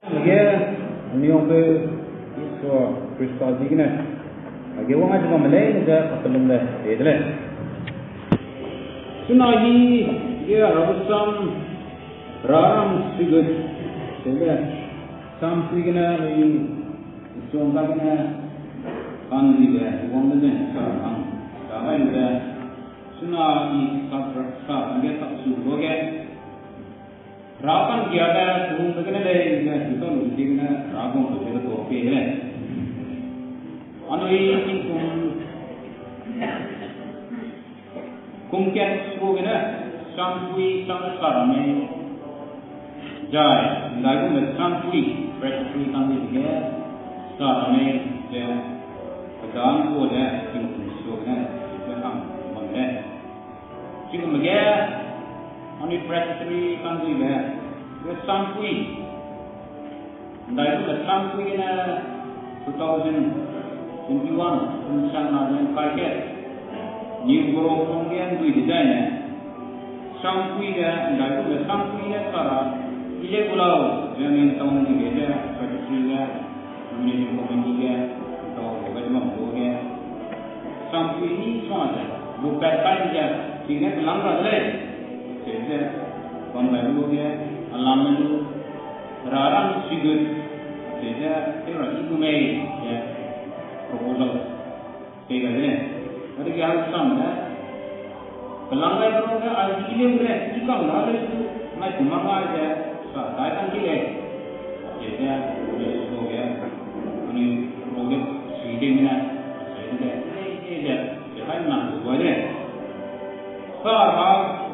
Lagi ni orang ke isu kristal di kena. Lagi orang aja Malay aja patulung dah. Itulah. Sunahi dia rabusam ram sigut. Sebab sampai kena ni isu orang kena kan dia orang tu sekarang. Sekarang dia sunahi sabra dia tak suruh ke. Rapan kiada turun begini deh, kita lupa begini rapon tu kita tu okey lah. Anu ini kumkian semua begini, sampui sama sekarang ni, jai, lagu ni sampui, prestasi kami juga sekarang ni, je, pegang tu je, kita semua begini, kita kami mana, kita begini. Ani prestasi kan juga, dia sampui, dah itu sampui ni 2021 insana dan paket, new growth kemudian dua design ni, sampui dia, dah itu sampui dia sekarang, ini pulau yang tahun ni dia prestasi dia, mungkin komedi dia, atau bagaimana dia, sampui ini semua ada, bukan saja, sehingga pelanggan leh. Jadi, pembaru dia, alam itu, rarang sigut, jadi, orang itu mai, ya, proposal, tiga ni, ada yang harus sama, pelanggan itu kan, ada ini boleh, jika mana itu, mai cuma aja, saya kan kira, jadi, boleh so ya, ini program siding ni, jadi, saya nak buat ni, sekarang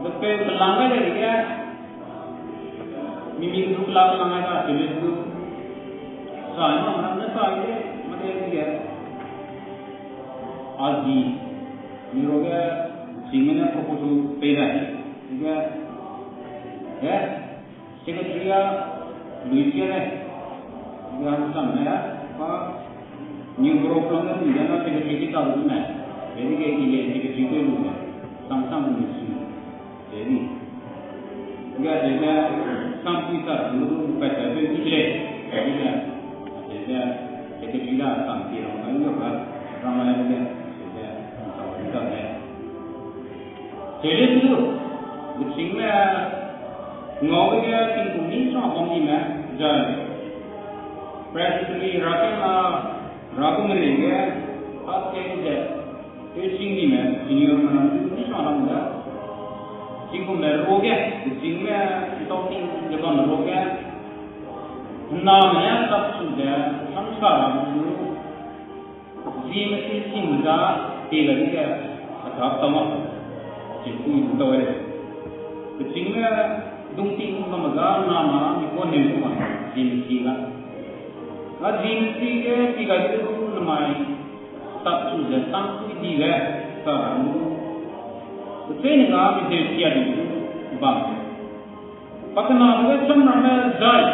Lepas pelanggan dari dia, mimpi itu pelanggan ada, jadi itu saya mana saya macam dia, aji, ni roga, singapura proposal pera, juga, ya, sekretariat Louisiana, juga sama ya, apa, new growth pelanggan ni, jangan sekretariat tahu mana, jadi kayak ini sekretariat itu, sama-sama ni. Jadi, enggak ada sampai tak dulu pada itu tidak, jadi sekretariat sampai orang itu apa ramai juga, jadi sama juga ya. Jadi itu, bersihnya ngawnya tinggal ni sama kami mana, jadi presently ragu mereka, apa yang dia, tinggi mana, senior mana itu ni sama juga. Jika meroga, jika kita jangan meroga, namanya tak sudah samsara itu, jika sehingga tidak dia tetap tamat, jika itu tahu. Jika dungting memaga nama ikon nemuan, jika, jika itu namanya tak sudah sampai dia sekarang. Betul enggak bisa dia itu bang. Pakai juga sama zai,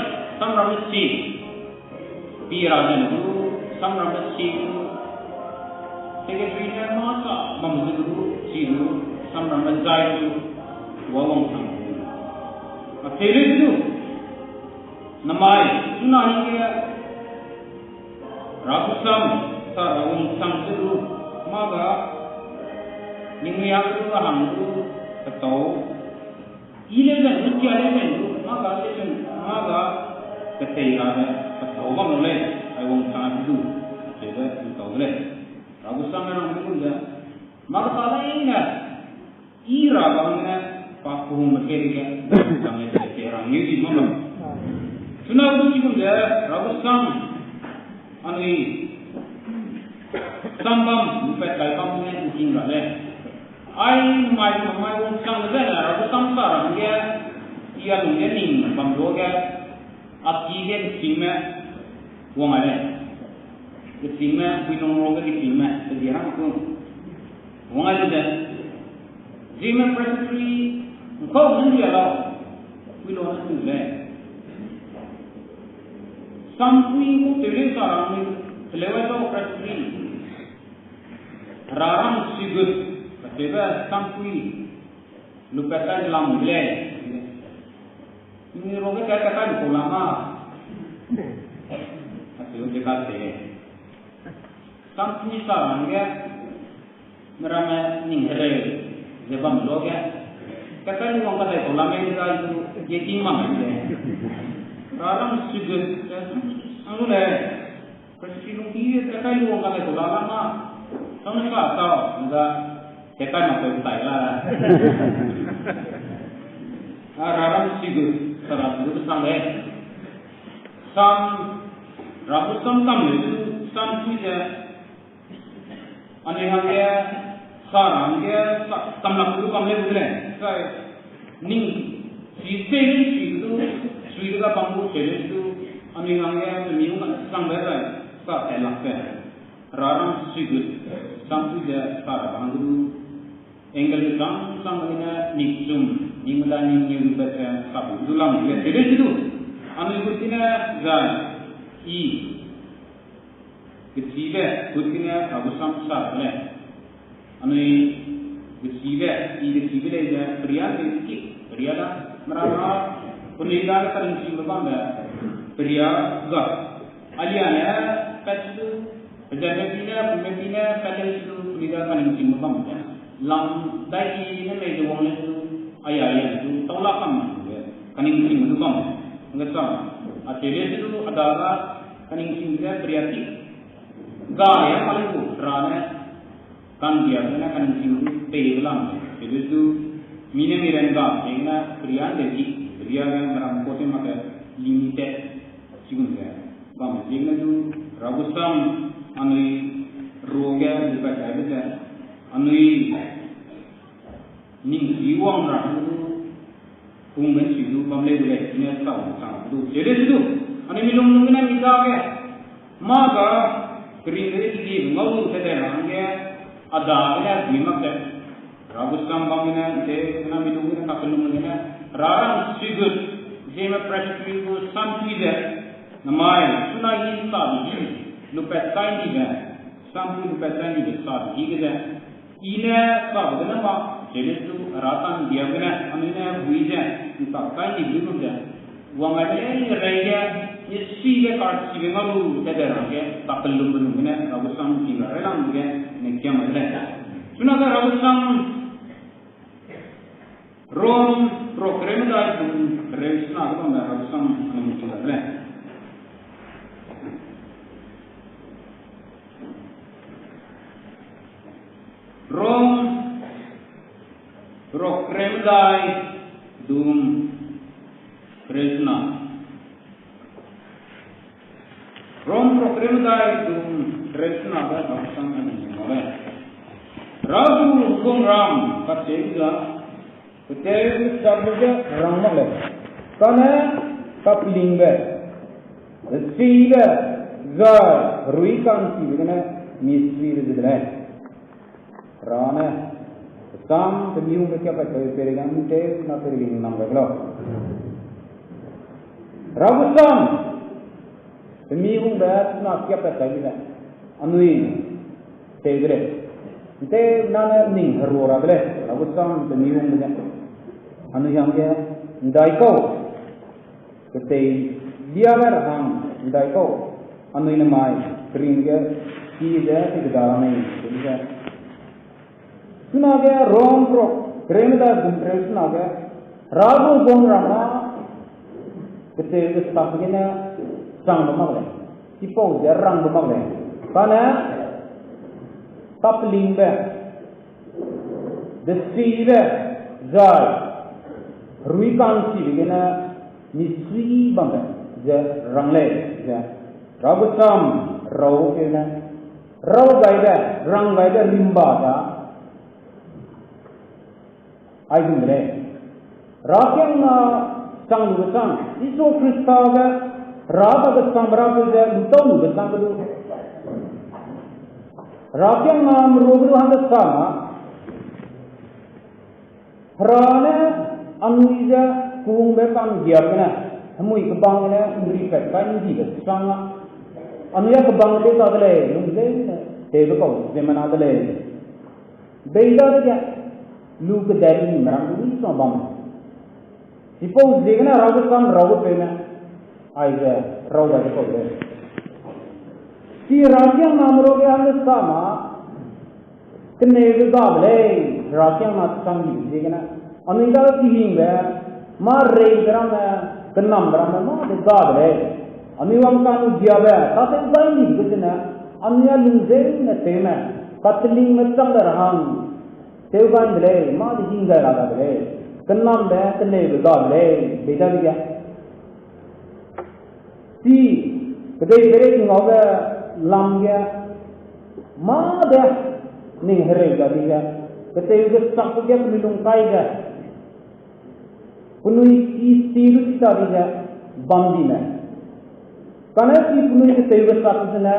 sama si, biarlah itu sama si. Sekretariat masa membuat si itu sama zai itu wawang sama. Akhirnya itu namai sunahi dia rabusam sarung sang itu maga. Ning yang itu orang itu tahu, ini kan mesti ada itu, maka ketika tahu orang lain, orang sangat itu, jadi tahu lain. Ragu sama orang itu dia, maka kalau ingat, ira bangnya pakuh mereka, jangan jadi orang ini mana. Sunnah itu pun dia, ragu sam, anu sambam, bukan kalpamnya mungkin ada. Ai mai orang sang ada, aku samsara dia, ia tu dia ni, banglo dia, api dia sima, uang ada, sima, pinong orang dia sima, jadi orang tu, uang ada dah, sima prestasi, kau ni dia lah, pinong orang tu dah, sampai itu terus orang ni, selewat tu prestasi, rarang sigut. Sebab sampai lupa kan dalam mulai, ini roga katakan ulama Asal dekat deh. Sampai sekarang ya, mereka ninggalin sebab loh ya. Kata ni orang kata kalau mereka itu jadi mana ni? Orang sudah, anu le, presiden dia kata ni orang kata kalau lama, kamu tak tahu, enggak, tekan macam Thailand. Orang sudah, sekarang itu sampai, rabu sam itu sam juga. Ane hanya sekarang dia tamnak dulu kami boleh, saya ning sisi itu ka bangku jadi itu ane hanya minum sampai tak elak rarang sigut sampai dia sekarang dulu engkau sampai niksum ninggalan yang baca sabu dulang dia jadi itu ane kutina zan kecilnya kutina abu samsar le ane kecilnya dia pria lah merana penilaian terhenti berbangga pria gak aliannya kacau pemimpinan kacau itu penilaian terhenti berbangga lam dari ini meja wang itu ayah itu taulakan kaning sing itu bang enggak sama akhirnya itu adalah kaning sing dia pria gak ya paling itu rana kan biasanya kaning sing itu pelang jadi itu Mina gak dengan pria dari pria yang merampok maka limited juga. Bang, jadi itu ragusam anui roga juga ada, anui ning jiwang ragu itu punggen situ bamle boleh ini tahu sangat tu. Jadi itu anui minum minum kita maka kering ini ngau saja angge ada bimak Ragusam bangina de na minungina kakalungina rarang sigut jema practically go sampai de namai sunai sabi lupet kain dia sampai lupet kain dia sabi dia ina sabi nama jadi tu ratan dia kena amina buija lupet kain dia dia uang ada ni raya ni siga kart siga ngalu teder ke kakalungina ragusam siga relang dia ni kiam ada sunaga ragusam Rom program dah pun rencana apa dah harus menentukan lah. Rom program dah dum rencana. Rom program dah dum rencana dah harus menentukan. Rabu hukum ram kacau Betul, sabda ramah le. Karena kapiling be, sila zar ruikan si begana miswi le jadlah. Rana, sam temiung berkaya pada perigan te, na perigan nam beglo. Rabu sam temiung ber na kaya pada perigan anui tegre. Te nana ning harura bele. Rabu sam temiung begana. Anu yang dia ndai kau, ketai dia berhang ndai kau, anu ini mai kering dia dia di dalam ini, jadi sunnah dia rom pro, kering dah dumprel sunnah dia, ragu bong rama, ketai kestak begini sang bermak le, tipau jarang bermak le, karena kapling be, desi be, zai. Ruikan si begini misi bangga, je rangle, je ragusam rau begini, rau gaya, rang gaya limba dah, ayu mere, rakyat na sang lugasang, isu Krista ga, raga gasang berapa je, utau lugasang tu, rakyat na merupakan hal sama, rana Anuija kung bekan giapna, hamui kebang na urikat kain jiga sanga. Anuja kebang te kadale, nungze te bekau zaman adale. Beida dia lu kedari merang ini sama bang. Suppose jegna ragu pena, आइए रोगा को दे ती राशियां नामरों के अंदर सामा किन्ने विदाबले राशियां नाच संगी देखना अनिता की हिंग है मार रे ग्राम है कन्नम ग्राम है मार विदाबले अनिवार्य कानून दिया है ताते बाइंडी कुछ ना अन्य लुंजे न तेना कतलिंग में चल रहा तेवगांडले मार हिंग है राधा बले कन्नम है किन्ने विदाबले बेटा दिया ती कदे बेरे किंगोगे लांगे माँ दे नहीं हरे जाती है कदे उसे संपत्ति अपनी लुंकाई है पुनुई की सीलु की जाती है बंदी में कने की पुनुई के तेरे साथ ने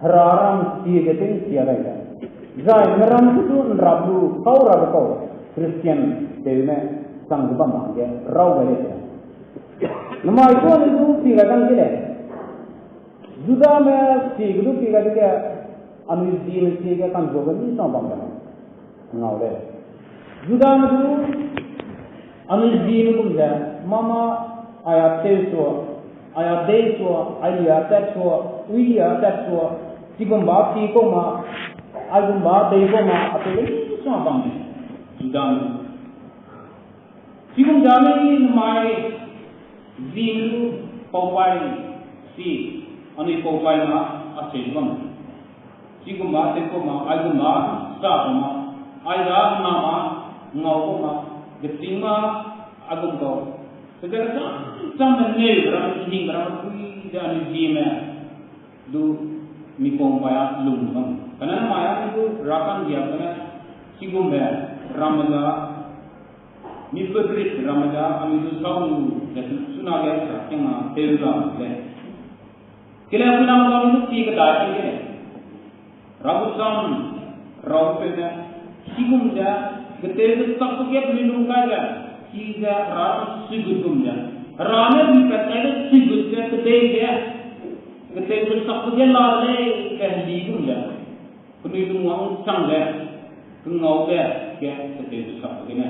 हराराम सीए के दिन किया गया जाए नरम तो नराबू कौ क्रिश्चियन तेरे में संग बंद राव गए नमाज को नहीं सीखा kan kile juda में सीख दो सीखा तो क्या अमीर में सीखा kan जोगन नहीं संभव है नावले juda में तो अमीर में कुछ है मामा आया तेसो आया तेसो उइया तेसो सिगुम्बा सीको मा आगुम्बा देवो मा अतले संभव है juda में सिगुम जाने की नमाज Zilu paupai si anu paupai ma asilbam siguma tekoma aguma saama aiga nama ngawoma getima agumgo segala sampai nil ram ini ram kui dan jima du mi paupaya lumbam karena maya itu rakan dia karena sigumba ramaja mi febrit ramaja amidu sawu jadi sunaga yang terusam le kila puna kami itu tiga dari ini rabusam rabusnya sigumja keteru tak pakai pelindung kaya tiga ratus sigumja rame bisa ada sigumja keteru tak pakai lale keligumja pelindung orang sangga kengauga ya keteru tak pakai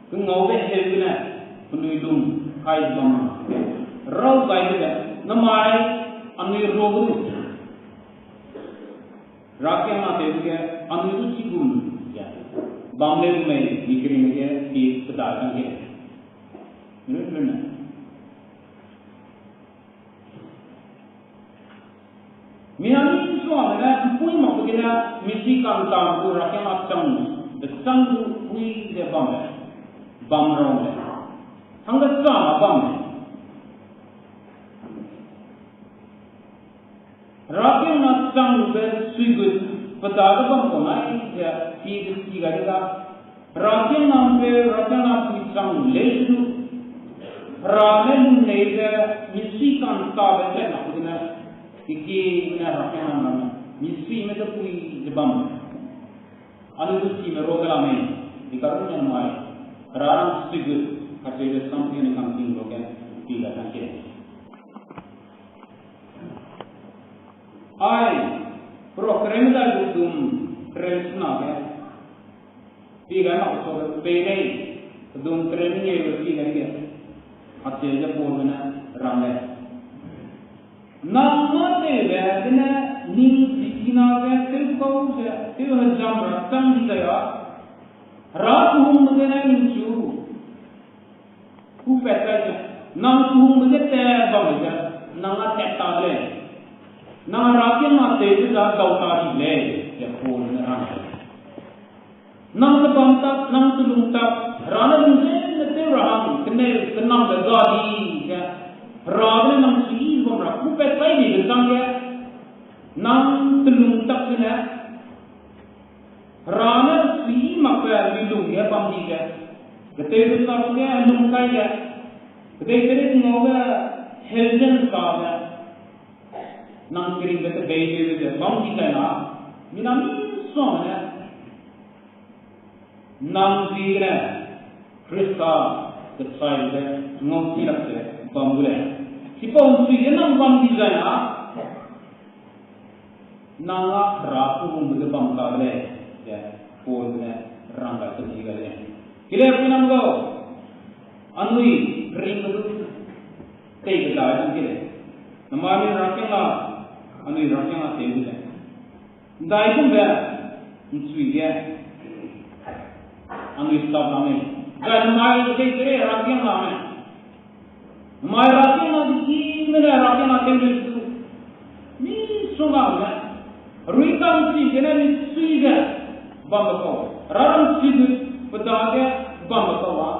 kengauga helguna pelindung kai bam rau kai de namai ani rogu rakya na de ke ani sigum ya bamle में निकरी में के एक पदार्थ के न मियानी सोना पुई मक के ना मिसी काम काम को rakya na चंग de चंग पुई de bam rau de Hanggat sama bang. Rakyat nak sang bersugut pada bang ko na ya tiga juga. Rakyat nak sang lesu. Rakyat nega misi kan tabe nak kena iki na rakyat nak misi में तो पूरी जबान अनुरूची में रोगला में दिखाते हैं हमारे राम सिग Hasil something logan tiga tangkir. Ai program dah gudum kremsna ya. Tiga nak so pele gudum kremnya berarti lagi. Hasil je purna ramai. Nama deh berdina ning dikina ya terkau je terhajam ratang dia. Rapuh mungkin mincu. Ku peta nang tuhung muje ter bangja nang atek table nang rakyat mate ju da dautari le ya phone ran nang banta nang tulungta rana muje te ram kene kenang da gadi ya rana nang si bomra ku peta ni gedang ya nang tulungta kena rana si makya bidung ya bamdi ya ketika sampai lungkai ya, ketika ngoga heljen kaya, nang kering ketika bayi itu, bang kita na, minami soalnya, nang kira, Krista kesail itu, ngau tidak tu, bambule, si pun si nang bang kita na, nang rapu mungkin bang kale, ya, pun rangka ketiga ni. Kira apa nama kau? Anui ring itu, tei ke dah yang kira. Nama ni rakyat lah, anu rakyat lah tei ke. Dah itu ber, nsui dia, anu istab nama. Dah nama itu kira rakyat lah. Nama rakyat lah di mana rakyat lah tei ke. Ni sungai lah. Ruikan si kena ni sui dia, bamba kau. Raram si tu pada dia bamba kau ah,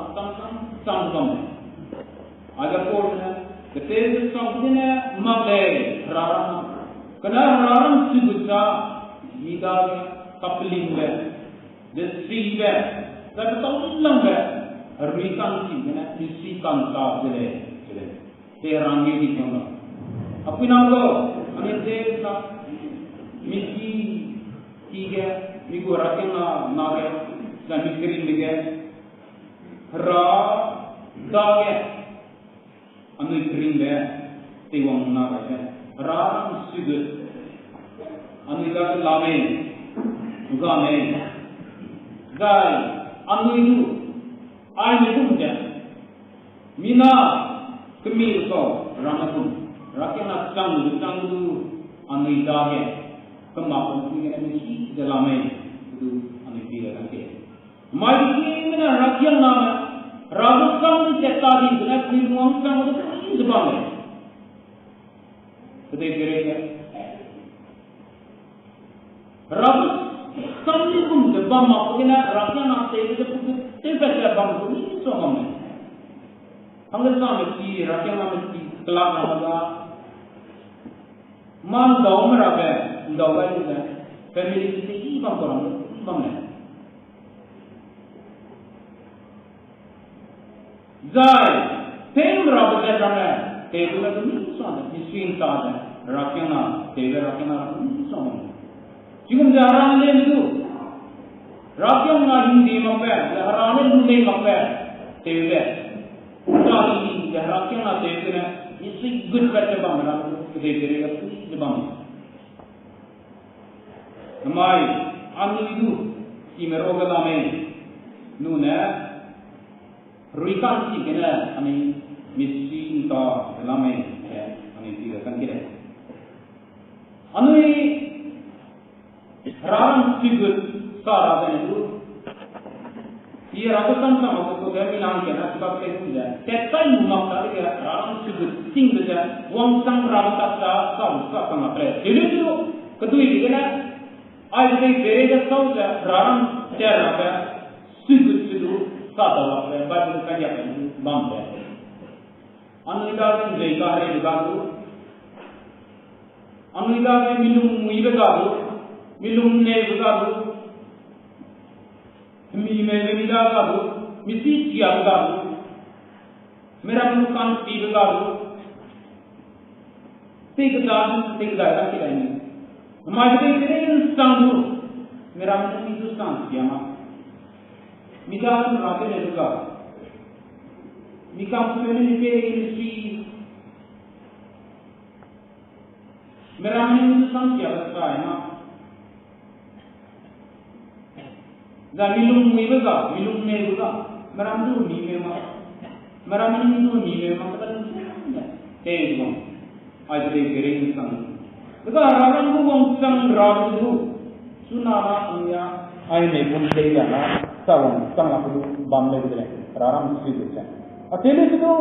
sang. Ada porna, ketika sangkutnya maklai raram. Kena raram si buta, hidup kapeling ber, desi ber, tapi tahu lang ber. Ruikan si kena isi kanta jele. Terangi di sana. Apa nama kau? Ane desa. Misi tiga, minggu rakyat na dan mikir ini dah anu kering tiwang na ram sudah anu dah lama juga dah anu itu air itu muda mina kemil kau ramatun rakyat nak canggu anu dah kemampuan kita mesti dalamnya itu anu tidak ada. Mari kita rakyat nama Rajasthan cetak di sana peluang sang itu ini sebabnya. Sedih kerja. Rajasthan itu pun sebab makanya rakyat nak itu pun tidak sebab ini soalnya. Angkasa mesti rakyat mesti kelak nama man daun meraba. Dawai itu kan, family kita ini bang korang, bang ni. Zai, teh berapa kerana, teh tu kan ni sama, diswin sahaja, rakyat teh rakyat ni sama. Jika jarang le itu, rakyat Hindi mampu, jarang le mampu, teh le. Jadi rakyat teh tu kan, isi good better bang, rakyat teh tu bang. Namai anu itu imeroga namai nuna ruikan si kena ami misi entah namai ami tidak kan kira anu ini raram sigut saradan itu ia Rajasthan sama tu kami bilang kena sebab itu dia tetai umat tadi ya raram sigut sing saja wang sang raram kata sama pre jadi itu kedua ini kena आज भी बेरे का साउंड राम चेहरा पे सिद्धू सादा वाले बात का क्या बाम पे अनुदा में लेगा है लगादो अनुदा में मिलूं मुई लगादो मिलूं ने लगादो मी में लगादो मिसी किया लगादो मेरा मुकान टी लगादो तीक दादा की line Majlis ini sanggup, meramai itu sang siapa? Mika pun rakyat itu juga. Mika pun ini industri. Meramai itu sang siapa saya? Dah milum juga, milum ne juga. Meramai itu ni memang. Meramai itu ni memang kita ni. Tengok, aja dikering sang. Kita orang tu orang rakyat tu, sunara punya air pun tidak na, sawang sangat tu bamle tu le, rakyat mesti tu. Akhirnya tu,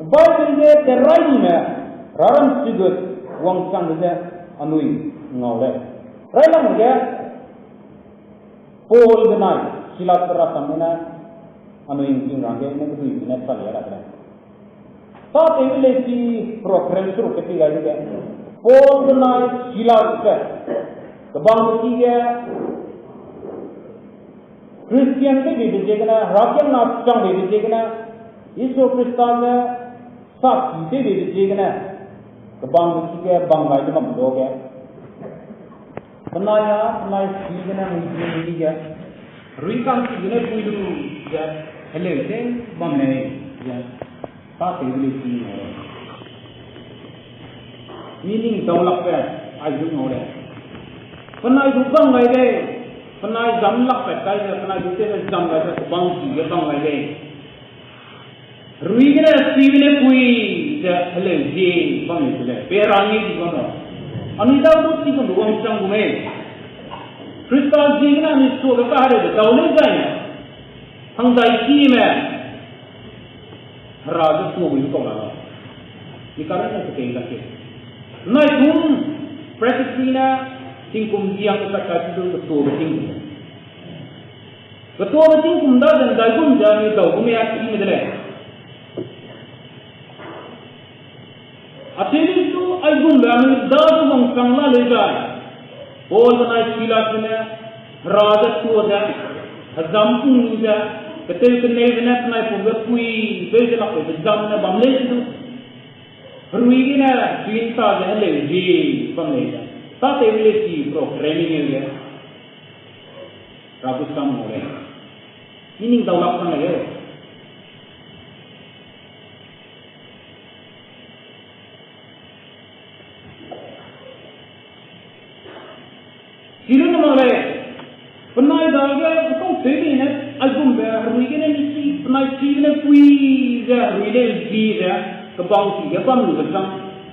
baik je terai ni, rakyat mesti tu, orang sang tu anui ngawle. Rakyat mungkin, pol benai, silat terasa mana, anui ingrange ni tu ini sahaja ada. Tapi ini si program tu ketika juga. Pol benai silat ke, kebang ketiga Kristian ke dibicarakan, rakyat nak cang dibicarakan, Yesus Kristus saksi dibicarakan, kebang ketiga banggai itu mampu ke, benaya silat mungkin juga, ruikan silat puidu je, hello je, banggai je, tak boleh sini. Meaning daulak pe ajun ore panai dukang gai ge panai jamlak pe kai ge panai dute pe jam gai ge bang ki ge bang gai ge ruigene sivile pui จะเลยจีบ้างเลยเปรังยี่ดีกว่าเนาะอันนี้ดาวดุสิคนดูว่าจังกูไม่คริสตัลจีน่ะมีส่วนกับอะไรเดี๋ยวเราเล่นกันทั้งใจจีแม่ราชตัววิวตรงนั้นนี่การนั้นจะเป็นกันเองนั่นคุณประสิทธิ์นะสิ่งคุมเสียงกับการที่ดูตัวเป็นสิ่งตัวเป็นสิ่งคุมได้ยังได้คุมจะมีตัวคุมยังที่ไม่ได้อาทิตย์นี้ไอ้บุญแบบนี้ดาวดวงสังละเลยจ้ะโอ้ลนายศิลาเนี่ยราชตัวจ้ะจำปุ่นจ้ะกระเตยกันเนี่ยเนี่ยนายปุ่นแบบคุยเดี๋ยวจะหลับไปจำเนี่ยบังเลสดูรู้อีกเนี่ยจีนตาเนี่ยเลยจีบังเลสตาเตวิเลสีโปรแกรมมิ่งเนี่ยราบุสกัมโมเลยนี่นิ่งดาวลับกันเลยKira nama le, pernah dah kau sendiri ni, album ber, ruikan ni si, pernah si ni kui je, ruikan si je, kebang si, kebang lu besar,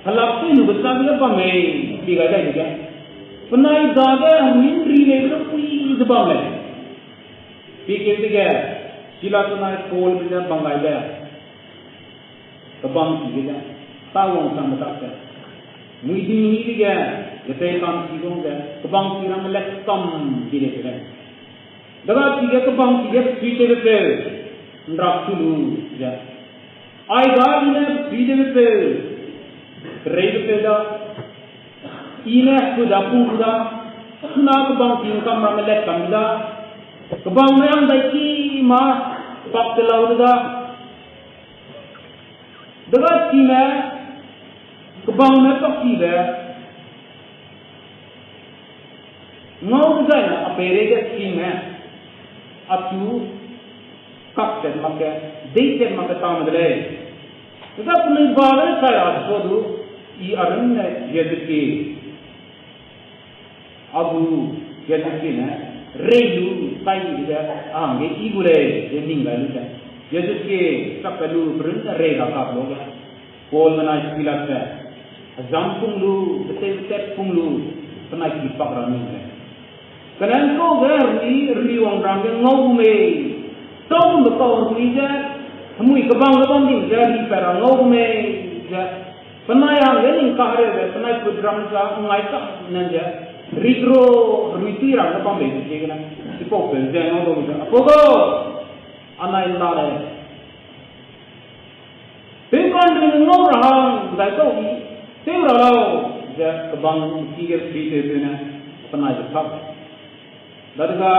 halap si lu besar dia kebang ni, tiga dah juga. Pernah dah ruikan tu kui kebang le, fikir tiga, sila tu naik pol bila bangai dah, kebang si je, tahu orang sama tak je, mudi ni tiga. Jadi kami sibuk dah, kebang sirang lekam jadi tu kan. Dalam tiga kebang tiga switch betul, nrak dulu, ya. Ayah ini switch betul, kerja betul dah. Ini sudah pun sudah, nak kebang sirang kami lekam dah. Kebang yang baiki mah pak telau dah. Dalam tiga kebang mereka tiga. Ngau saja apa yang sing है अचू कब तक मके देश मके ताम दले तो अपने बारे साया तो दो ये अरण्य यदि अबू यदि ने रेलू काई इधर आंगे इगुले ये निंगल है यदि सकलू ब्रंद रेगा का लोग कोल मना स्किला से जंपुंगलू बेते पुंगलू पना की पकड़ा नहीं है Kerana kau riwang ramai ngau me, tahu betul tu je, semui kebang ni jadi perang ngau me, je. Penayang ni kahre, penay program sa ngai tak nanja, rigro ruiti ram kebang ni je kan, sipok je ngau tu je. Apa kau? Anai lare. Tengok ni ngau rahang, dah tahu ni, tengok lah, je kebang tiga tu na, penay tak. Daga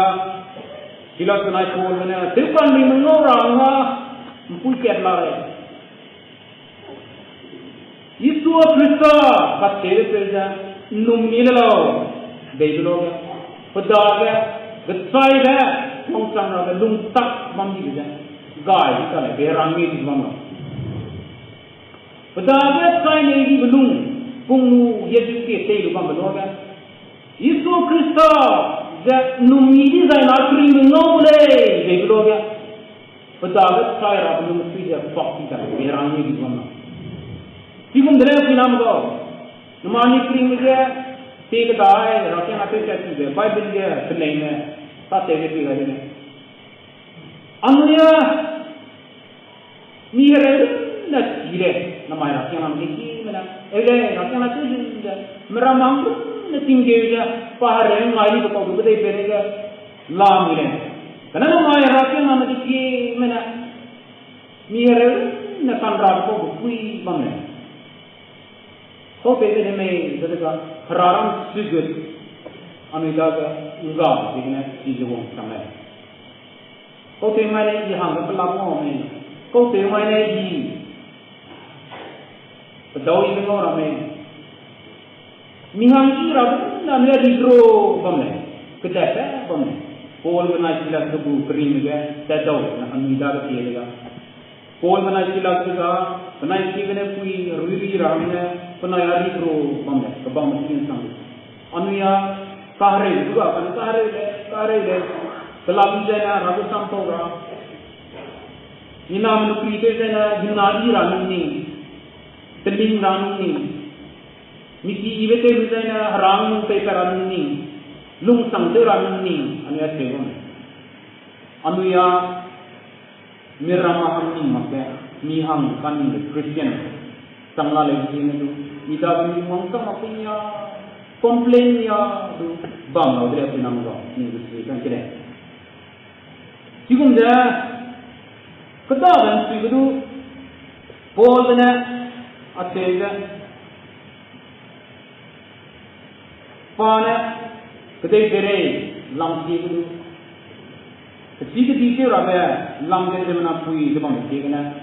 sila tunai pol mana tripan ni mengorang mempui kerla Yesus Kristus batere perja numilalo deilo pedaga getsaiga mongsangra lungtak mamdi ja gai kale berangi di mana pedaga sai ni belum pungu yeduke teilu bangaloga Yesus Kristus numidi zainal kering ngole deilo ga pedaga sai ra belum mesti ja fakti kan berangi di mana Tikum dere pinam go numani kering ga te ga dai rakya na te chati ga bible ga knai me ta te ga ga ne anuya mi re na tire na mai rakya na me ki me na ele rakya na te ja meramang na tingge ja pahare ngai ko ko dei pere ga la mi re kana na mai rakya na me ki me na mi re na kan ra ko kui bang Kau pede ni me, jadi kan hararan sujud, anu ilaga enggak, jadi ni hijau sama. Kau tema ni di hang pelamu me, kau tema ni di pedau ini orang me. Mihang kira tu namanya dikro bangne, kedai bangne. Kau mana sila tu kering juga, pedau, anu ilaga tiada. Kau mana sila tu ka, mana sila kui rui ramne. Penayari pro bangga, kebang mungkin sang. Anuya kahre juga kan kahre le. Selalu saya ragu sampai orang. Ina menukri saya jurnali rami ni. teling rang ni misi ibe te bizana rang pe karan ni lung sang te ran ni anu ya segon anu ya mirama ham ni make mi hang kan ni Christian tangla le ni tu ida bi mong sa mapinya complain ya du bang lo de pinang go ni du kan kire 지금 이제 그다음은 지금도 보드네 아테가 파네 그대 그래 람지도 지금 디제라베 람게르나 부이 저번 얘기나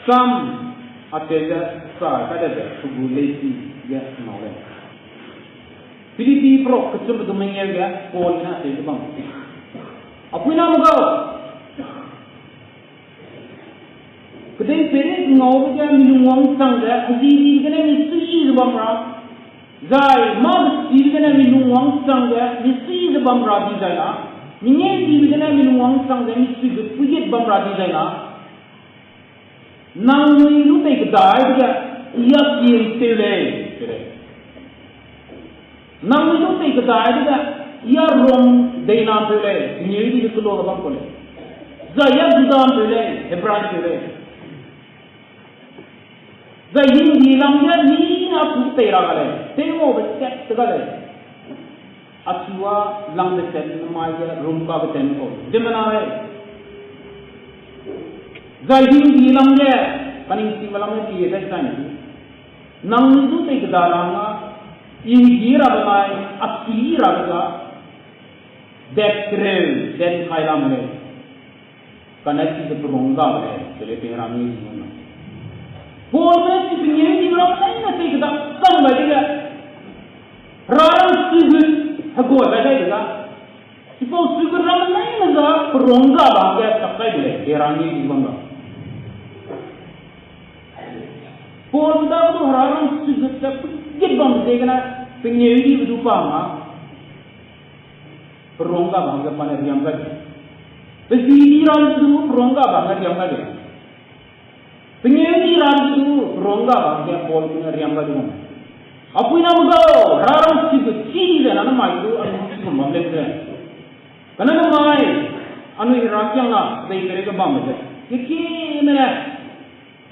쌈 아테가 사 가데베 수불레시 야 나오래 필리피 프로 그쯤 도맹이가 보이나 되게 Apa nama kau? Kedai perit ngau dia minum wang sang dia, azizi kena misi sebab rap. Zai, mak sih kena minum wang sang dia, misi sebab rap di sana. Minyak sih kena minum wang sang dia, misi sepuyet sebab rap di sana. Nang lu tak kedai dia, ia kian selai. Nang lu tak kedai dia. या रोम देना पड़े न्यूज़ भी तो लोग बात बोले जाया गुदाम पड़े हेब्रान पड़े जाया नीलम या नीना कुछ तेरा करे तेमो बच्चे तगड़े अचुआ लंग बच्चे नमाज़ रूम का बच्चे को जिम्मना है जाया नीलम या कनिंग सिमलम में किए थे जाने नंगू ते कदारांगा ये गिरा बनाए अक्ली रागा Dekkrel den khailam le kanaki de pronga le tele perami जीवन बोलने की दुनिया की बड़ा नहीं ना ठीक था सब बढ़ेगा राम सुगु हगो बैठेगा इको सुगु राम नहीं ना pronga भाग्य तक्का ले perami जीवन का बोलता तो राम सुगु तक कित बम देखना दुनिया की रूपा मा Perongga bangga pada diam lagi. Penyidiran itu perongga bangga diam lagi. Penyidiran itu perongga bangga pol punya diam lagi. Apa yang kau harap sih ciri dan nama itu anu sih mamlek dan. Karena mai anu rakyat lah dari mereka bangga. Kiki mana?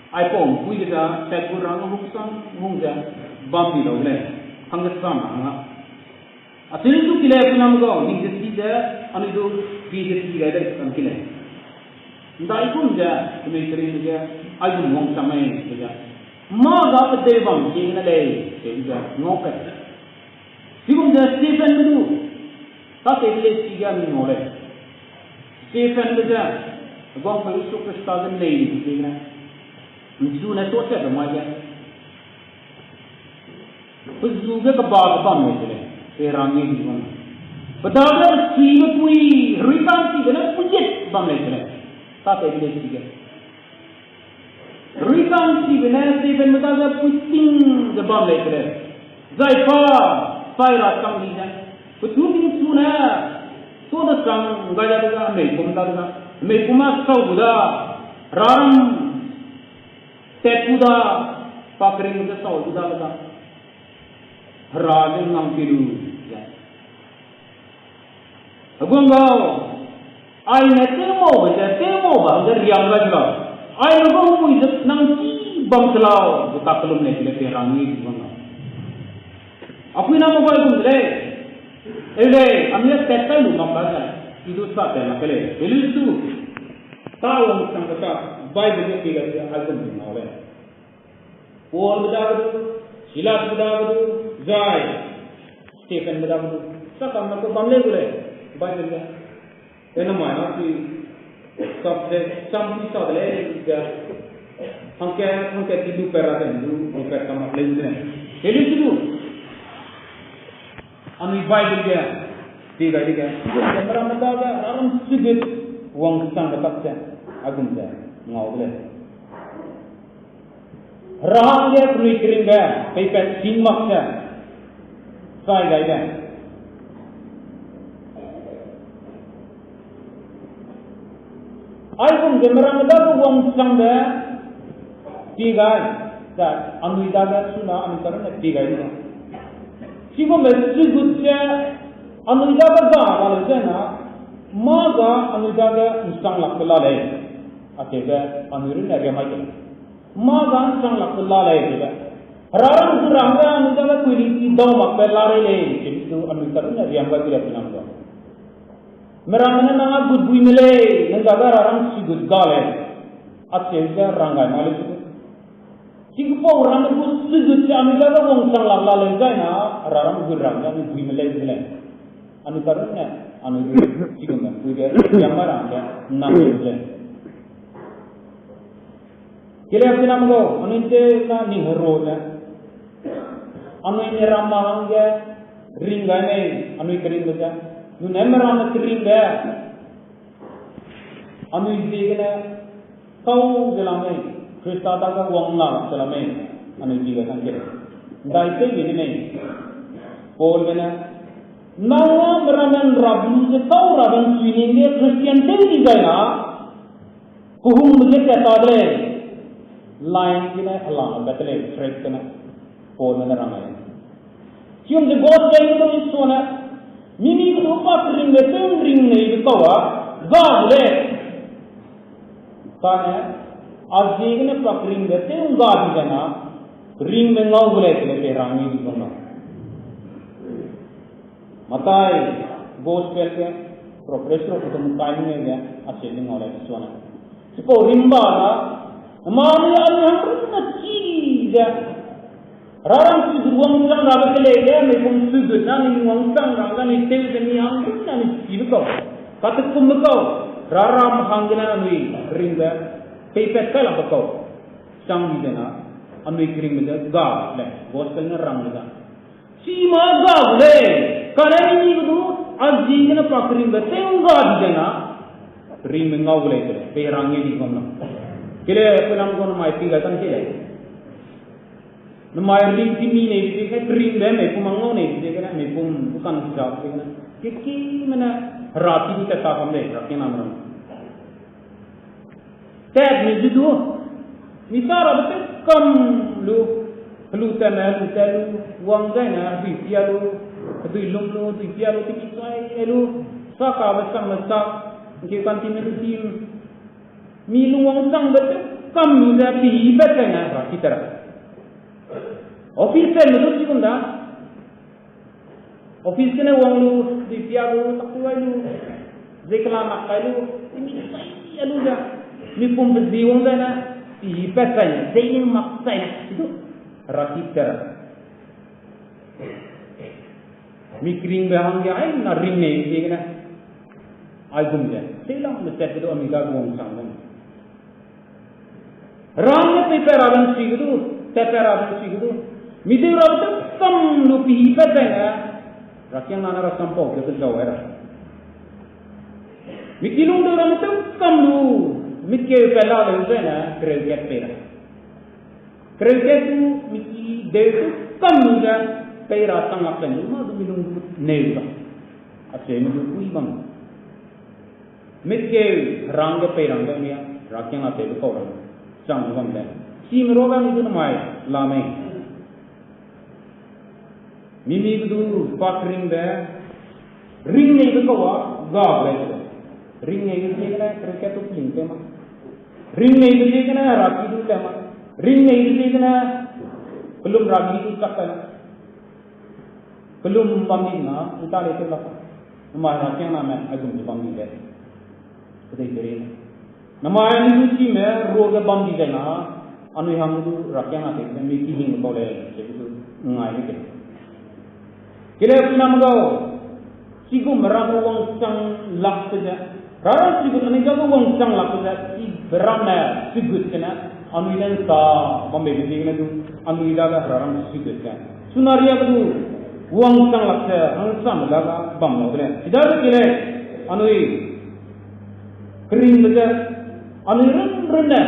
iPhone pui kita set kurang hukum mungkin bambi loh le. Hangga sama. Asal itu kila apa nama kau? Ni jadi dah, anu itu jadi ada kan kila. Dah ikut je, kami sering je, ayu mong samai je. Mak apa debam, kena leh, je ngokat. Siapa je Stephen tu? Tak boleh tiga minggu leh. Stephen tu je, bang perlu kesalahan leh ni kena. Mesti nak sosial remaja. Juga kebab ni je. Perami जीवन बताओ सीवत हुई रिकांती के ना पुजित बंगले चले ताते के लिए रिकांती के ना सीवन बताओ पुजिंग के बंगले चले जायफा फायरा कम लीजा कुछ भी सुना तो द संग गया तो मैं कुमा सौ बुदा राम तेकुदा पाकरिंग के सौ बुदा लगा राजन नाम Kiru Agungau, ay netemo bahagia riang lagi. Ay agungau itu nangki bangsalau, bukan kelum lagi lebih rangi di mana. Apa nama kau itu le? Amnya tetel lu makanya itu sahaja nak le. Itu tahu macam kata Bible ni kita dia agam ni mahu le. Paul bedagu, Silas bedagu, Zai, Stephen bedagu. Sakam nak bangle gule. Bible ni, ini mana si subjek sampai sahaja le dia, angkat tidur perasan tu, angkat sama lagi ni. Jadi tu, anu Bible dia, tiga. Jadi orang mata dia orang sedikit wang sang dapat je, agam je, ngau le. Rahang dia perlu kering dia, pepet simak je, saya gaya. Ayam gemerang dah tu wang sang dah, tiga. 자 아누이다가 수나 아누이다는 비가이다 지금 메시지구체 아누이다가 가발잖아 마가 아누이다가 인상락글라래 아테가 아누이를 내려마이다 마가 인상락글라래 제가 Rarang surangga anudaga kuilisi daw makbelare le itu anudaga riamba kira pinangga merangana nanga gudbui mele nangaga rarang sigud gale atega rangai male singpo orang itu sigud anudaga wong sang lagla le jaina rarang guranga ni bui mele mele anudaga ne anudaga sigunda kuiga riamba ranga nang mele kira pinangga aninte na ni hero na anu ini ramah angge ringga ini anu ikering baca nu nemeram ringga anu ikirina kau selama Krista daga wangla selama anu ikirina angge dah itu ini nih pol mana nawa meraman rabu se kau raban swingnya Kristian tinggi gaya kuhung muzik kata deh lain kina alam betul fresh kena pol mana ramai Cium de gospel itu isona mimi itu apa ring betul ring ni betawa gale tanya aji ini apa ring betul gadi jana ring mengau boleh tu rangi di sana matai gospel ke profesor itu mukai ni dia asyik ni oleh isona sepo rimba lah mami ada yang pernah ciri dia Rarang si ruang sang raga kelele, mepun sudut nani ruang sang raga ni tel demi angin nani ibu kau. Kata kum kau, raram hanggina nui ringga, pepet kala kau. Sang di sana, nui kering benda gak le, bos kena rang juga. Si ma gak le, karena ini tu aji kena pakring benda tengah di sana, ring mengau le tu, perangi di mana. Kile pelang kono mai tinggal kan kile. Namai ring timi ni, dia ring dah, mereka mango ni, dia kena mereka bukan sejak, dia kena kiki mana rati ni tetap kami, rati nama. Ted ni jitu, misal betul kam lu tanah lu wang gana, biar lu, tu ilmu lu, biar lu tikisai lu, saka besar besar, kita tim lu tim, milu wang sang betul kam lu dah pibat gana, rati terang. Office itu sih bunda. Office ni orang lu di pihak lu tak tuai lu, deklar nak lu, ini saya lu dah. Ni pun berdiung dah na, di petanya, saya mak saya itu rakiter. Mikring bahang dia, ay na ring ni, dia kena album dia. Saya lah mesti itu Amerika buang sang. Ramai paper aban sih itu, paper aban sih itu. Mesti orang tu kam lupi hibat dah. Rakyat nana rasam pau kita jauh era. Mesti orang tu kam lu, mesti pela lu dah kerja pera. Kerja tu mesti dia tu kam lu dah pera tangap kan. Mana tu minum nela. Asyik minum kui bang. Mesti rang pera dah ni. Rakyat nana tu kau orang. Jangan bang dah. Si merogan itu namai lama. Mimi itu pakring dah, ring ni itu kau gak boleh. Ring ni itu dia kena kerja tu peling tema. Ring ni itu dia kena rapi tu tema. Ring ni itu dia kena belum rapi tu cakap. Belum pamit na, kita lepas lah. Nama yang nama agam tu pamit dah. Betul betul. Nama yang itu sih mer roga pamit dah na. Anu yang itu rakyat nanti mesti hing boleh. Jadi tu ngai ni. Kira nama kau, siku meramu wang sang lak saja. Rara siku ni kau wang sang lak saja. Si beramai siku kena anu ini sah, bambai biji kena tu anu ini dah rara siku kena. Sunaria tu wang sang lak saja, anu sam dah bam kena. Tidak ada kira anu ini kering saja. Anu ini rendah,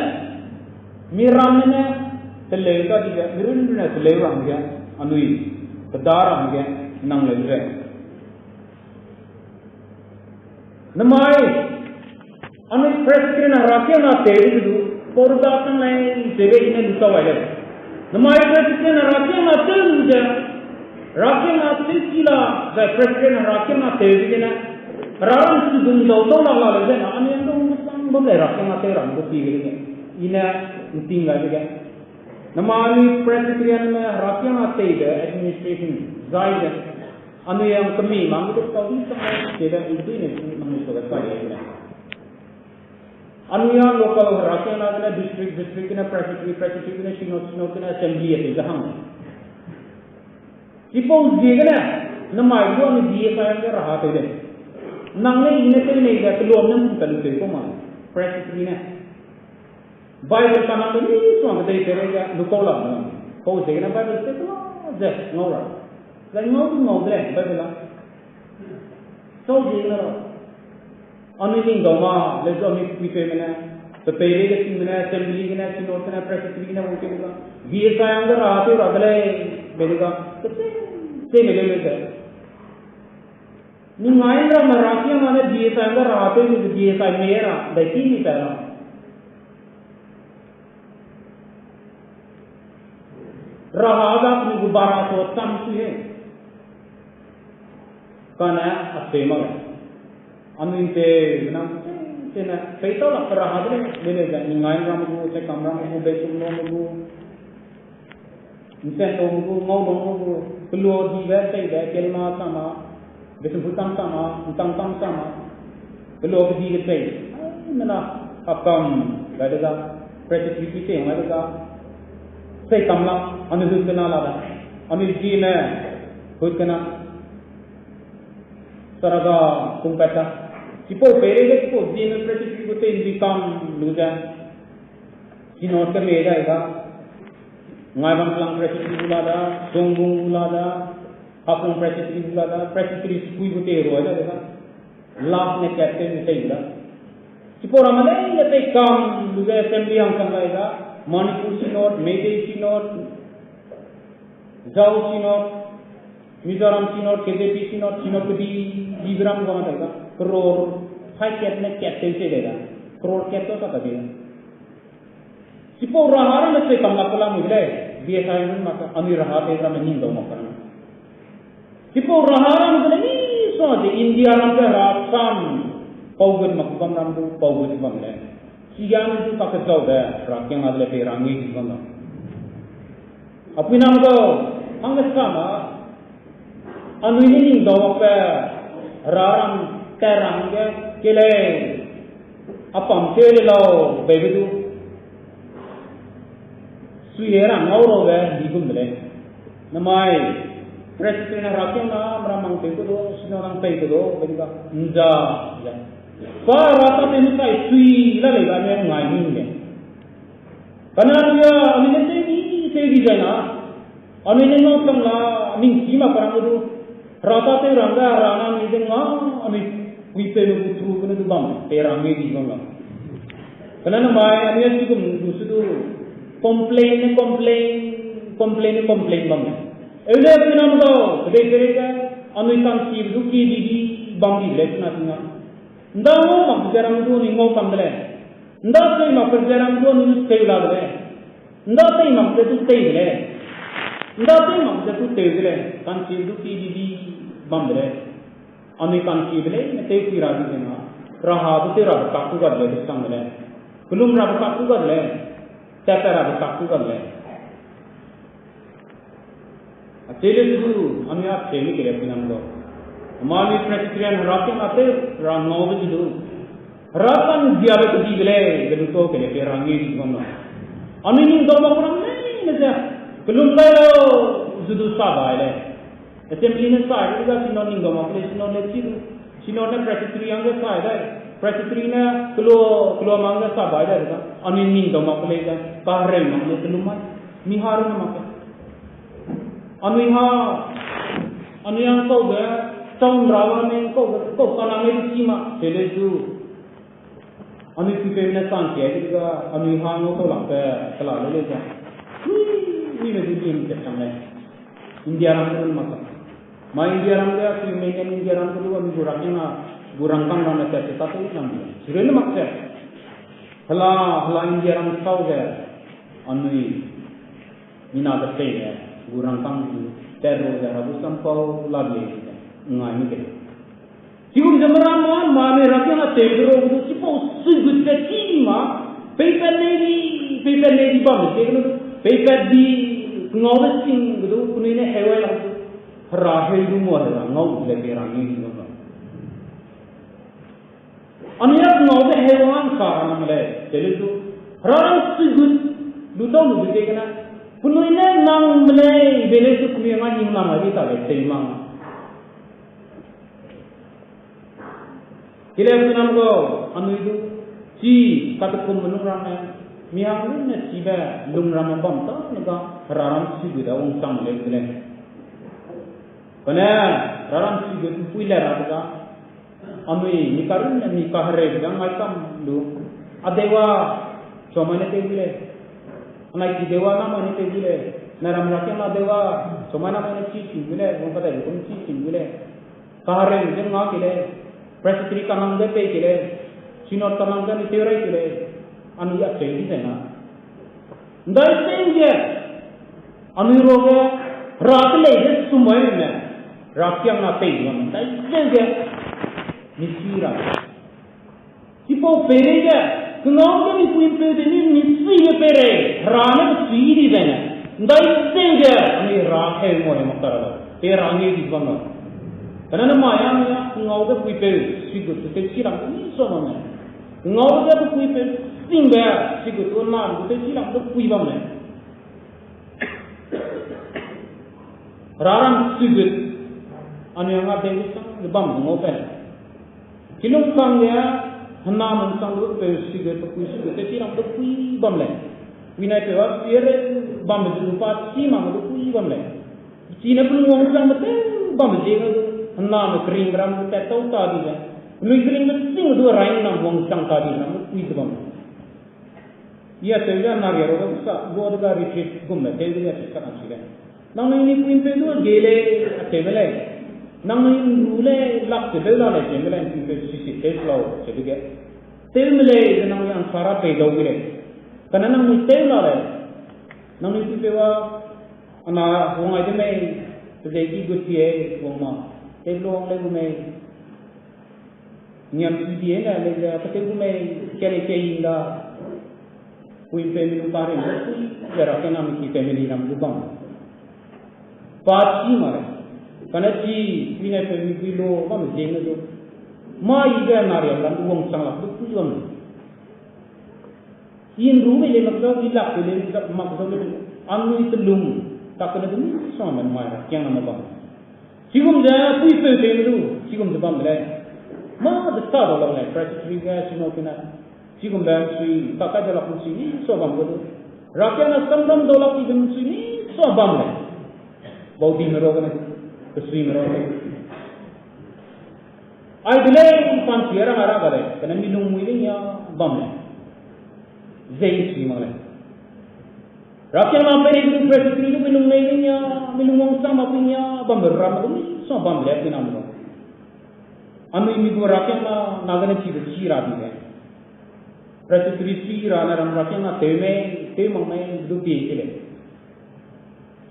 miramnya terlewat juga, miramnya terlewat juga. Anu ini kedarang juga. Nang lezat. Namai, anu fresh kena rakyat nak teri itu, korban lain sebaik ini duta wajib. Nama presiden rakyat ngatur je, rakyat ngatur sila, presiden rakyat ngatur je na. Rakyat sudut jauh lah je na. Ani yang tu mungkin boleh rakyat ngatur orang tu pergi je. Ina tinggal je. Nama ni presiden rakyat ngatur je administration zai. Anu yang kami, mamu tu tahu ni sama tidak itu ni manusia kaya ni. Anu yang lokal rakyat na district na presidency na sinot na assembly itu jahang. Suppose dia na nama itu anu dia saya ni rahat itu. Nangnya ini tu ni dia keluar ni bukan itu koma presidency na. Bible sama tu ni semua kita iterja lokal lah. Kau saya na Bible tu je ngora. Lain ngau deh Bible lah. So dia na. Anu ini doma, lepas kami pipe mana, sepele ke sini mana, assembly ke mana, sinot ke mana, presidency ke mana, mungkin juga. Biar saya anggar rahasia ragalai, mereka, saya mereka. Ni main ram rahasia mana biar saya anggar rahasia ni biar saya mera, dah ini saya. Rahasia ni gubara sotam tu है, karena apa malah. Amin te nam te na feito la rahat le mele ja ningai ram go se kamram go besum no go insen no go ngau go keluar di web te da kelma sama besum hutam sama utang tam sama keluar di ke te mana apam gada presidency te ngada ka se kamla anu du kana la anu ji na hut kana saraga kumpeta Tipo pere tipo दिन प्रति को ते इनकम लूजा सिनोट के मेरा है का ngaibang lang प्रति बुलादा जोंगुंग बुलादा अपलों प्रति बुलादा प्रति कोई को ते रोया देखा लाख ने कैप्टन ने सही ला tipo ramale ये ते काम लूजा असेंबली हम संभालेगा मणिपुर सिनोट मेघे सिनोट जाओ सिनोट मिजोरम सिनोट केजेपी सिनोट सिनोट के बीबराम को मत आएगा करोड़ फाइव कैट में कैप्टन से देगा करोड़ कैट तो क्या देगा सिपो रहारा में से कम लापला मुझे दिए सारे में मत अमीर रहा तेरा में नींद होना करना सिपो रहारा में तो नहीं सोच इंडिया में तो राष्ट्रम पौगन मकबम नाम तो पौगन बंगले सियान जो काफी चौड़ा है राकें आदले पे रांगी की बंगला अपनी नाम तो अंग sama anu ini dawak pe raram terang ke kele apam kele lo begitu suara ngoro be digum bele namai presiden rakyat na meramang teko do sinorang teko do begitu nja ya para rata tenu kai sui la le ga me ngai ni ne kana dia amine te di jana amine no kam la ning sima parang do rata te ranga rana ni de nga ami wipe no putru kana du bam te rangi di bang kana na mai ami asi kum sudu complain bang ele pinam do de kerega ami kam si du ki di bang di le na tinga ndamo mak jaram du ni ngo kam le nda te mak jaram du ni te la de nda te mak te tu te le nda te mak te tu te le kan si du ki di bam le ami kan si le ne te ki ra di na raha bu te ra ka ku ga le sang le belum ra ka ku ga le ta ra ka ku ga le atele du ami ap temi kire pinam do amali presiden rakyat ate ra no bi du rakan dia be di le gelu to kire pe rangi di gono ami ni do ma kuram ne ja belum le judu sa ba le assembly ne sa ri ga sino ni do ma kire sino ne chi sino ne presiden yang ge sa da presiden ne klo manga sa ba da ga ami ni do ma kire ga ka re ma ne belum ma mi har na ma anu yang kau ber tahun berapa ni kau kalau ni cima jadi tu anu kita ni sangsi juga anu hang kau lampai selalu le je ni mesti ini macam ni India orang tu macam mai India orang dia si mainkan India orang tu anu gurang kan orang macam tu tapi macam ni sering ni macam hala India orang tahu je anu minat tertanya gurang kang teror dah rabu sampau lagi ngai ni ke siung jamaran mami rakyat teror itu sipau sugut kecima paper lady bam paper di ngawes sing gitu punine hewan lah rahel rumah lah ngaw lagi rangi gitu aniak ngawes hewan karena mulai jadi tu rarang sugut duduk lu betul punine nang mulai beli tu kumiangan yang nang lagi tak ada terima kira punam ko anu itu si kata kumenung ramai miang ni siapa lung ramai bom tak naga rarang si kita orang sang lagi ni, kerana rarang si kita puilah raga, ami nikah hari yang macam lu, adewa cuma ni tegile, anak dewa nama ni tegile, naram rakyat adewa cuma nama ni cici gile, orang kata itu cici gile, kahare ni jangan gile, presiden kanang dia tegile, sinor kanang dia ni teori gile. Anu ya cenggi sana. Dari cenggi, anu roge rakyat lagi semua ni, rakyat nak tengok. Dari cenggi, misira. Siapa perega, kenapa ni puin perega ni misira perega, ramai siri sana. Dari cenggi, anu rakyat mau yang makara, perangi di bangga. Kerana maya kenapa puin perega, sigut, sesiram ni semua ni. Kenapa puin perega? Sehingga sikut orang kita silam tu pui bam ni. Rarang sikut, anu yang ada di sana bam ngopen. Kilung sang dia hendak mensang tu sikut pui sikut kita silam tu pui bam ni. Winai pewa biar bam berjumpa siam tu pui bam ni. Cina pun orang sang betul bam je tu hendak kering ram kita tahu tadi je. Lui kering tu sing tu rain nam orang sang tadi nam pui bam. Ia terjadi nari orang besar, buat juga retreat gumba, terjadi sekarang sih kan. Nang ini pun itu gele, tebelai. Nang ini rule lak tebelai le, tebelai itu sisi teblau, jadi tebelai nang yang sarap teblau gile. Karena nang ini tebelai, nang ini pewa, anak orang aja mai, terjadi gusiye, orang teblau orang lagi mai, nyam dia ni lagi, teblau mai kere dah. Kui family utare ni, jera kena miki family nam lubang. Pasti mara. Karena si punya family lo, mana jenga tu. Mai ida nari alam uang sangat betul juga. In rumah le maksa ilak le maksa le anu itu lum tak kena tu sama mara yang nama bang. Sigum dah kui family tu, sigum tu bang le. Mana besar orang le, presiden juga semua kena. Jika bangsi tak ada dalam sini, sobat betul. Rakyat nasabam dolar di sini, sobat le. Bau di mereka ni, kesri mereka. Ay bilay pansiara marah kare, kerana minum muinya bam le. Zain si mana? Rakyat mampu itu presiden itu minum muinya, minum orang sama punya bam beram tu, sobat le pun amro. Anu ini dua rakyat na nagana ciri rapi le. Presiden rana ram rakyat na temang main dubi kile.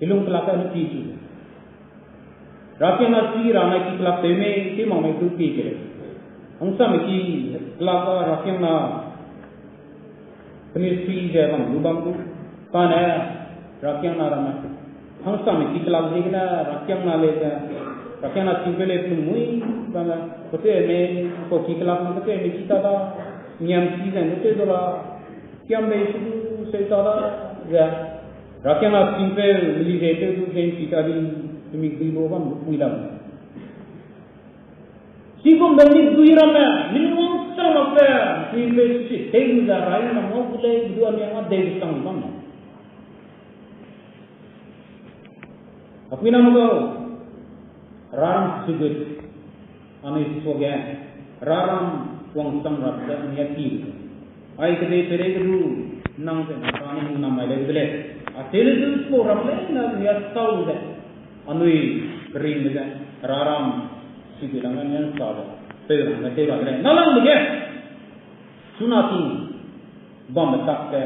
Ilung kelakar ni cici. Rakyat na rana kelak temang main dubi kile. Angsa miki kelakar rakyat na penisi je bang lubang tu. Karena rakyat na rana. Angsa miki kelak je kena rakyat na le rakyat na simpel itu mui bang. Betul ni koki kelak na betul ni kita dah. Niam season itu adalah kiam begitu setelah ya rakyat nak simple beli itu jenis kita di seminggu bawah pulang. Siapa beli dua ramai, minum sama apa? Simple sih, tegi dah raya nak mau boleh dua yang ada di sana mana? Apa nama kau? Ram sugut, anis sogan, ram wang samrat dan nyati. Ay kede pereg dulu nang se nang nama lagi beli. Atel itu orang lain nak lihat tahu dah. Anui kering dah. Raram si bilangan yang sahaja. Terang nanti bagai. Nalang begitu. Sunati bom tak ke.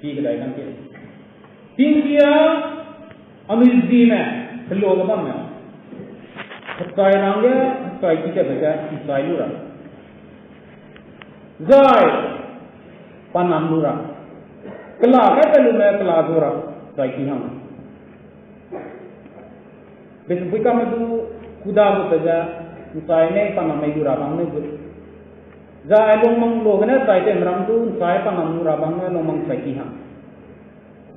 Tiga lagi nanti. tingkia amizdi में लोग बंग में काय रंगे काय की क्या काय लुरा जाय panam lura kela ka pelu me kela dora kai ki ham besu buka madu kuda bu taja sai ne panam mai dura bang ne za long mang lo ne sai te ram tu sai panam lura bang ne long mang sai ki ham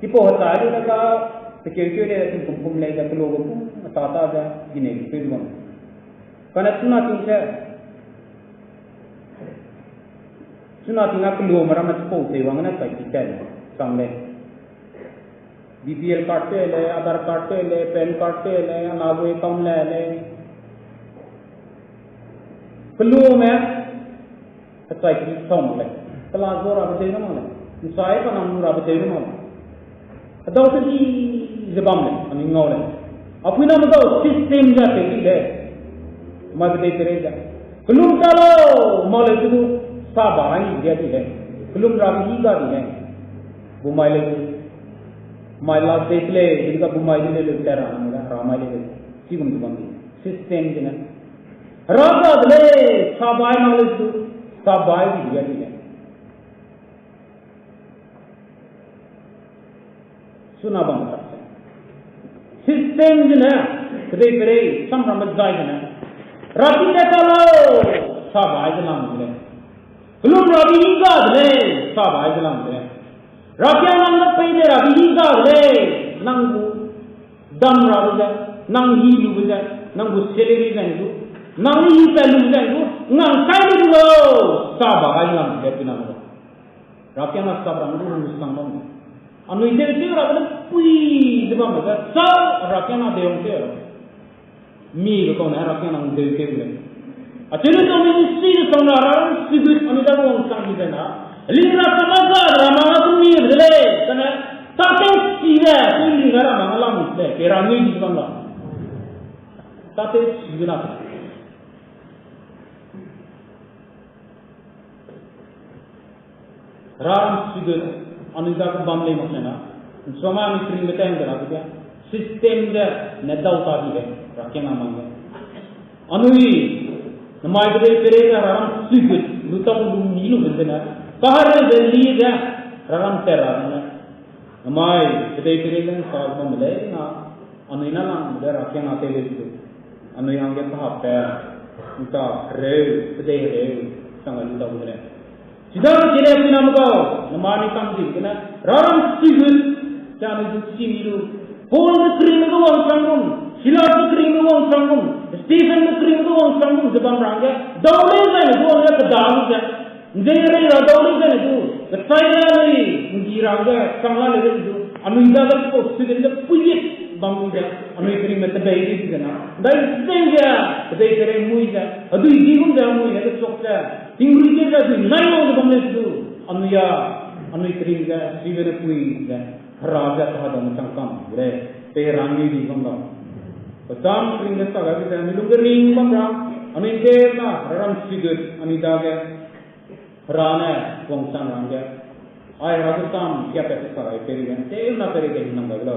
tipo ta ju na ka te ke ke ne tum pum le ja lo bu ta ta ja gine pe du kana tuna tin se Suna tinggal keluar merah macam pun sewang na kai kita sampai BPL card le, Aadhaar card le, PAN card le, Nago account le, keluar merah kai kita sampai kelas dua ratus deh nama le, saya kan enam ratus deh nama le, ada tu di zebam le, ani ngau le, apa nama tu sistem jatuh le, macam tu terjadi, keluar kalau malah tu sabarang dia di belum rapi juga di bumai lagi mailah dekle jika bumai ini lebih terang ramai lagi sibuk tu bangki sistem jenak raga le sabai malah tu sabai dia di suna bang sistem jenak kedai sama ramai jenak rapi dekalo sabai jenak belum rabi hingga le sabai jalan le rakyat nang pede rabi hingga le nang bu dam rabu nang hi lu ja nang bu seleri ja lu nang hi pelu ja lu nang kai lu lo sabai jalan le pinang rakyat nang sabram lu sang bang anu ide ti rabu pui debam ga sa rakyat nang deong te mi ko na rakyat nang de te le Acilu kami mesti sangaran sibuk anda orang kami dana. Lina samaga ramana tu mir dele. Karena taten sila tu lina ramana lamu dele. Kerana ini juga lah. Taten sila. Ram sibuk anda aku bamle macamna. Semua misteri macam ni dah dia. Sistem dia nedau tadi dia. Rakyat namanya. Anui Namai kedai kerja raram sibuk, lutang lu nilu benda. Kahar beli dia raram terang. Namai kedai kerja sahaja memulai na, anu ina lang dia rakyat nate itu. Anu yang kita apa? Kita kedai sangat lutang benda. Sidang kerja ni nama kau, namai kamdi kena raram sibuk, jangan itu silu. Pol kering tu orang sanggung, silat kering tu orang sanggung. Stephen Mukring tu orang sanggup sebab rangga, dawai kan itu orang kedalu je, jadi orang dawai kan itu, saya ni mungkin rangga sangla lagi itu, anu indah kan tu sebenarnya puyet bangun je, anu kering macam dah ini juga na, dah senja, dah kering mui je, adu ini pun dah mui, ada sok je, tinggal je dah tu, naik orang bangun itu, anu kering je, Stephen pui je, raja sahaja macam kam, boleh, perangi di bangga. Betam kering desa lagi saya minum kering bangga, amin kerana raram sigut, amin daga, rana wongsan rangga, ayah ragu tam siapa sesarai perigan, saya nak perigan nama bela.